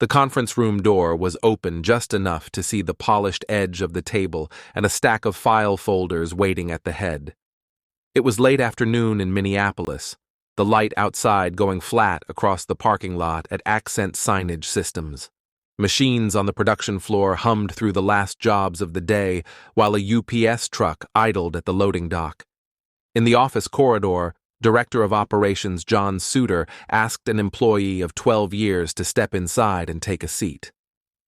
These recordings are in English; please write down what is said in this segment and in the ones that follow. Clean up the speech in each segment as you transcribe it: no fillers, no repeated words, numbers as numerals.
The conference room door was open just enough to see the polished edge of the table and a stack of file folders waiting at the head. It was late afternoon in Minneapolis, the light outside going flat across the parking lot at Accent Signage Systems. Machines on the production floor hummed through the last jobs of the day while a UPS truck idled at the loading dock. In the office corridor, Director of Operations John Suter asked an employee of 12 years to step inside and take a seat.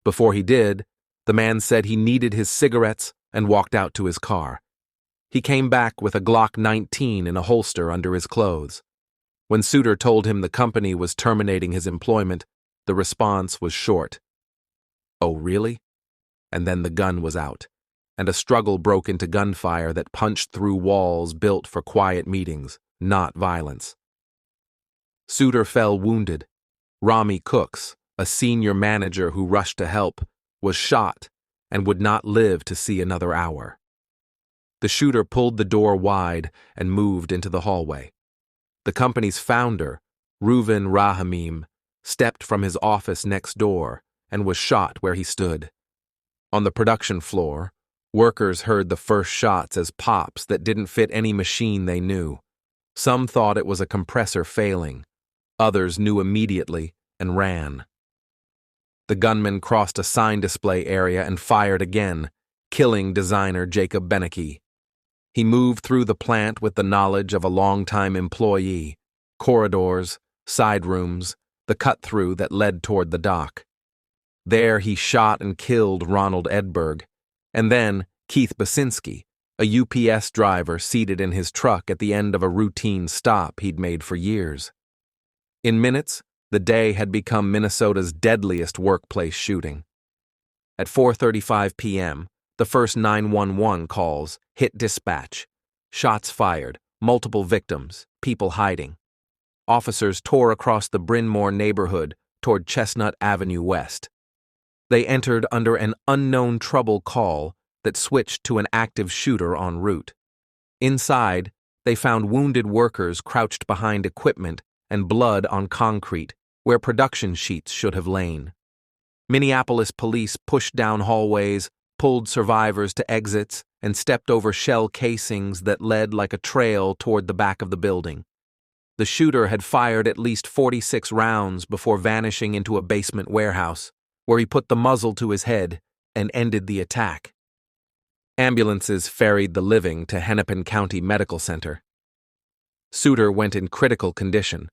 Before he did, the man said he needed his cigarettes and walked out to his car. He came back with a Glock 19 in a holster under his clothes. When Suter told him the company was terminating his employment, the response was short. "Oh, really?" And then the gun was out, and a struggle broke into gunfire that punched through walls built for quiet meetings, not violence. Suter fell wounded. Rami Cooks, a senior manager who rushed to help, was shot and would not live to see another hour. The shooter pulled the door wide and moved into the hallway. The company's founder, Reuven Rahamim, stepped from his office next door and was shot where he stood. On the production floor, workers heard the first shots as pops that didn't fit any machine they knew. Some thought it was a compressor failing. Others knew immediately and ran. The gunman crossed a sign display area and fired again, killing designer Jacob Beneke. He moved through the plant with the knowledge of a longtime employee, corridors, side rooms, the cut-through that led toward the dock. There he shot and killed Ronald Edberg, and then Keith Basinski, a UPS driver seated in his truck at the end of a routine stop he'd made for years. In minutes, the day had become Minnesota's deadliest workplace shooting. At 4:35 p.m., the first 911 calls hit dispatch. Shots fired, multiple victims, people hiding. Officers tore across the Bryn Mawr neighborhood toward Chestnut Avenue West. They entered under an unknown trouble call that switched to an active shooter en route. Inside, they found wounded workers crouched behind equipment and blood on concrete where production sheets should have lain. Minneapolis police pushed down hallways, pulled survivors to exits, and stepped over shell casings that led like a trail toward the back of the building. The shooter had fired at least 46 rounds before vanishing into a basement warehouse, where he put the muzzle to his head and ended the attack. Ambulances ferried the living to Hennepin County Medical Center. Suter went in critical condition,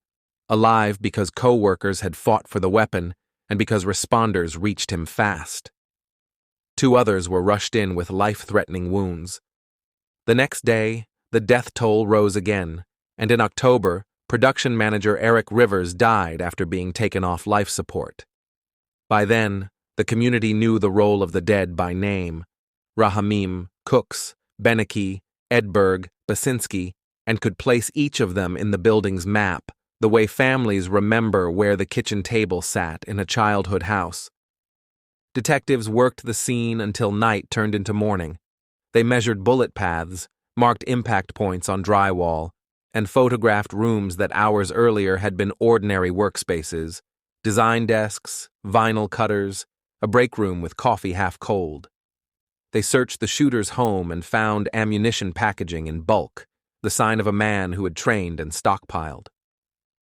alive because coworkers had fought for the weapon and because responders reached him fast. 2 others were rushed in with life-threatening wounds. The next day, the death toll rose again, and in October, production manager Eric Rivers died after being taken off life support. By then, the community knew the role of the dead by name: Rahamim, Cooks, Beneke, Edberg, Basinski, and could place each of them in the building's map, the way families remember where the kitchen table sat in a childhood house. Detectives worked the scene until night turned into morning. They measured bullet paths, marked impact points on drywall, and photographed rooms that hours earlier had been ordinary workspaces: design desks, vinyl cutters, a break room with coffee half cold. They searched the shooter's home and found ammunition packaging in bulk, the sign of a man who had trained and stockpiled.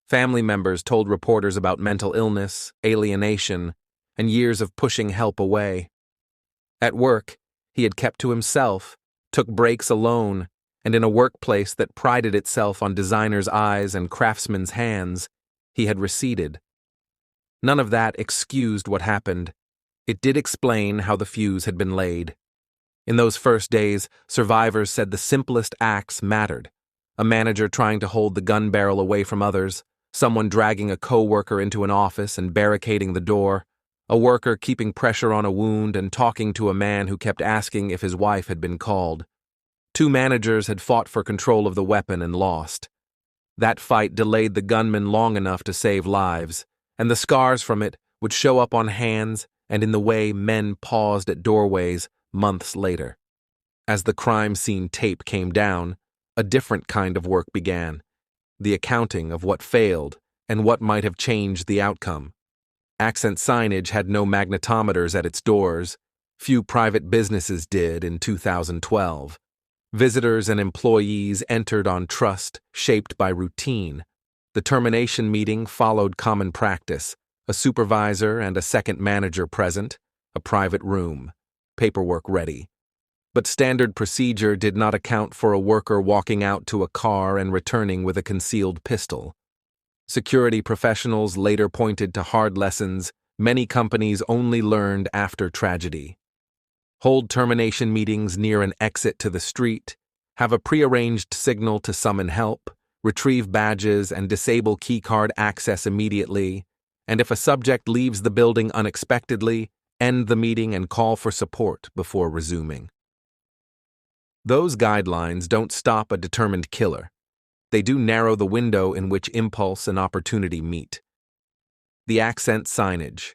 Family members told reporters about mental illness, alienation, and years of pushing help away. At work, he had kept to himself, took breaks alone, and in a workplace that prided itself on designers' eyes and craftsmen's hands, he had receded. None of that excused what happened. It did explain how the fuse had been laid. In those first days, survivors said the simplest acts mattered: a manager trying to hold the gun barrel away from others, someone dragging a coworker into an office and barricading the door, a worker keeping pressure on a wound and talking to a man who kept asking if his wife had been called. 2 managers had fought for control of the weapon and lost. That fight delayed the gunman long enough to save lives, and the scars from it would show up on hands and in the way men paused at doorways months later. As the crime scene tape came down, a different kind of work began: the accounting of what failed and what might have changed the outcome. Accent Signage had no magnetometers at its doors. Few private businesses did in 2012. Visitors and employees entered on trust, shaped by routine. The termination meeting followed common practice: a supervisor and a second manager present, a private room, paperwork ready. But standard procedure did not account for a worker walking out to a car and returning with a concealed pistol. Security professionals later pointed to hard lessons many companies only learned after tragedy. Hold termination meetings near an exit to the street, have a prearranged signal to summon help, retrieve badges and disable keycard access immediately, and if a subject leaves the building unexpectedly, end the meeting and call for support before resuming. Those guidelines don't stop a determined killer. They do narrow the window in which impulse and opportunity meet. The Accent Signage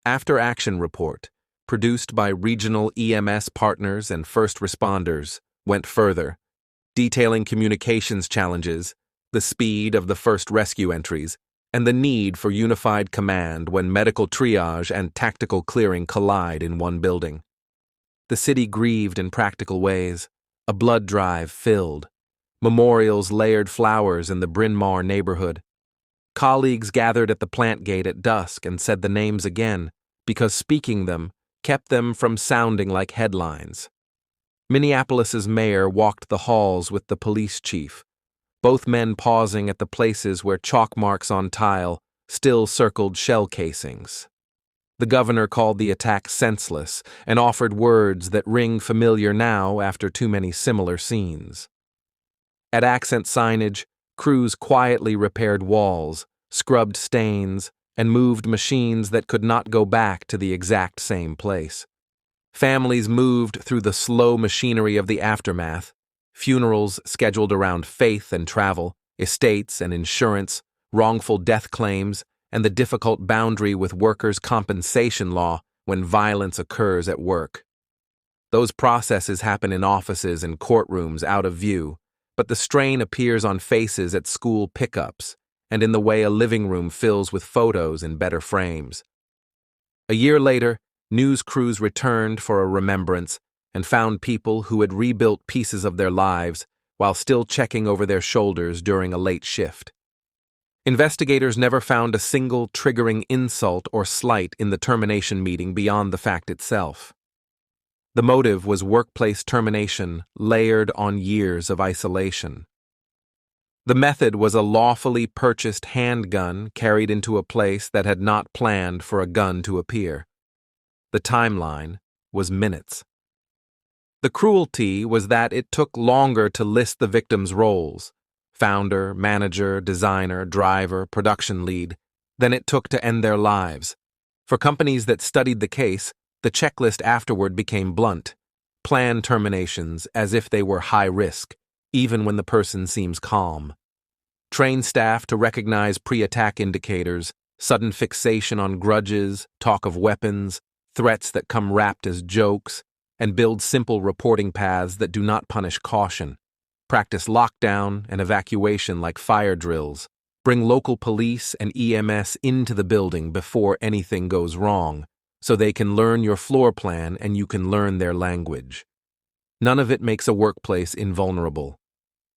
After Action Report, produced by regional EMS partners and first responders, went further, detailing communications challenges, the speed of the first rescue entries, and the need for unified command when medical triage and tactical clearing collide in one building. The city grieved in practical ways. A blood drive filled. Memorials layered flowers in the Bryn Mawr neighborhood. Colleagues gathered at the plant gate at dusk and said the names again, because speaking them kept them from sounding like headlines. Minneapolis's mayor walked the halls with the police chief, both men pausing at the places where chalk marks on tile still circled shell casings. The governor called the attack senseless and offered words that ring familiar now after too many similar scenes. At Accent Signage, crews quietly repaired walls, scrubbed stains, and moved machines that could not go back to the exact same place. Families moved through the slow machinery of the aftermath, funerals scheduled around faith and travel, estates and insurance, wrongful death claims, and the difficult boundary with workers' compensation law when violence occurs at work. Those processes happen in offices and courtrooms out of view, but the strain appears on faces at school pickups and in the way a living room fills with photos in better frames. A year later, news crews returned for a remembrance and found people who had rebuilt pieces of their lives while still checking over their shoulders during a late shift. Investigators never found a single triggering insult or slight in the termination meeting beyond the fact itself. The motive was workplace termination layered on years of isolation. The method was a lawfully purchased handgun carried into a place that had not planned for a gun to appear. The timeline was minutes. The cruelty was that it took longer to list the victims' roles, founder, manager, designer, driver, production lead, than it took to end their lives. For companies that studied the case, the checklist afterward became blunt. Plan terminations as if they were high risk, even when the person seems calm. Train staff to recognize pre-attack indicators, sudden fixation on grudges, talk of weapons, threats that come wrapped as jokes, and build simple reporting paths that do not punish caution. Practice lockdown and evacuation like fire drills. Bring local police and EMS into the building before anything goes wrong, so they can learn your floor plan and you can learn their language. None of it makes a workplace invulnerable.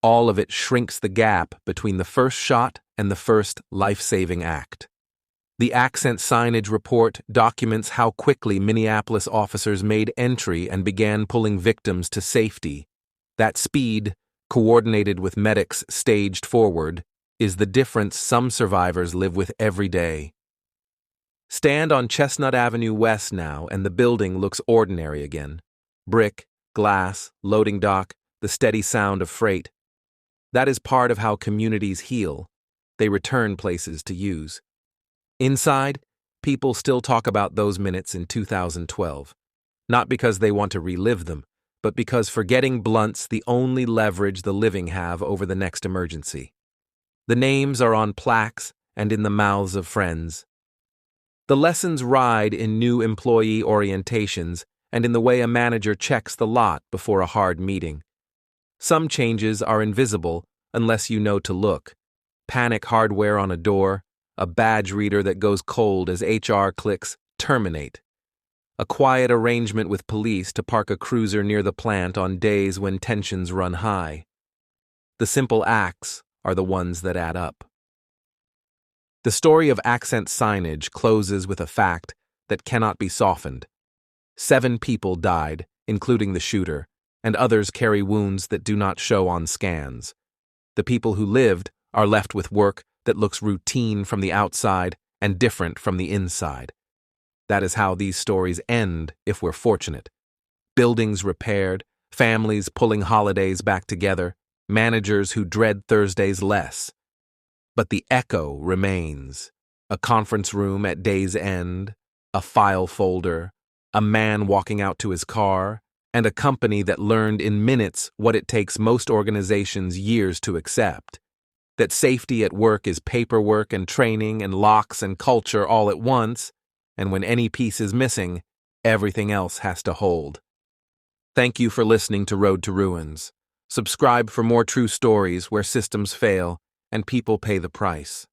All of it shrinks the gap between the first shot and the first life-saving act. The Accent Signage report documents how quickly Minneapolis officers made entry and began pulling victims to safety. That speed, coordinated with medics staged forward, is the difference some survivors live with every day. Stand on Chestnut Avenue West now and the building looks ordinary again. Brick, glass, loading dock, the steady sound of freight. That is part of how communities heal. They return places to use. Inside, people still talk about those minutes in 2012. Not because they want to relive them, but because forgetting blunts the only leverage the living have over the next emergency. The names are on plaques and in the mouths of friends. The lessons ride in new employee orientations and in the way a manager checks the lot before a hard meeting. Some changes are invisible unless you know to look. Panic hardware on a door, a badge reader that goes cold as HR clicks terminate, a quiet arrangement with police to park a cruiser near the plant on days when tensions run high. The simple acts are the ones that add up. The story of Accent Signage closes with a fact that cannot be softened. 7 people died, including the shooter, and others carry wounds that do not show on scans. The people who lived are left with work that looks routine from the outside and different from the inside. That is how these stories end if we're fortunate. Buildings repaired, families pulling holidays back together, managers who dread Thursdays less. But the echo remains. A conference room at day's end, a file folder, a man walking out to his car, and a company that learned in minutes what it takes most organizations years to accept. That safety at work is paperwork and training and locks and culture all at once, and when any piece is missing, everything else has to hold. Thank you for listening to Road to Ruins. Subscribe for more true stories where systems fail and people pay the price.